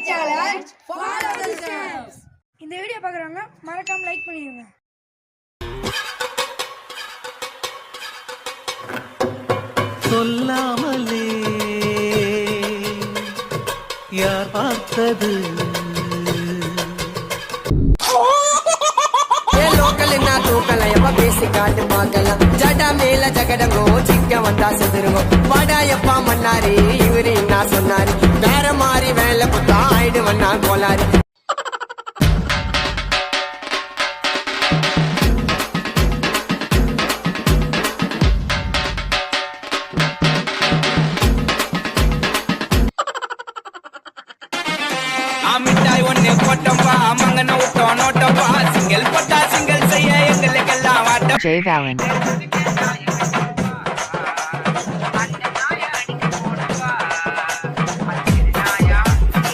challenge, follow the steps. இந்த video பார்க்குறவங்க மறக்காம லைக் பண்ணிடுங்க. சொல்லாமலே யார் பார்த்தது பேசி காட்டு பார்க்கலாம் ஜடா மேல ஜகடங்கோ சிக்க வந்தா செதுருவோம் வாடாயப்பா மன்னாரி இவரு என்ன சொன்னாரு வேற மாறி வேலை புத்தா ஆயிடுவண்ணா கோலாரு மிட்டாய் ஒண்ணு போட்டோம்பா மங்கன விட்டோம் நோட்டோம்பா சிங்கிள் போட்டா சிங்கிள் செய்ய எங்களுக்கெல்லாம் வாட்டம். Jay Valen.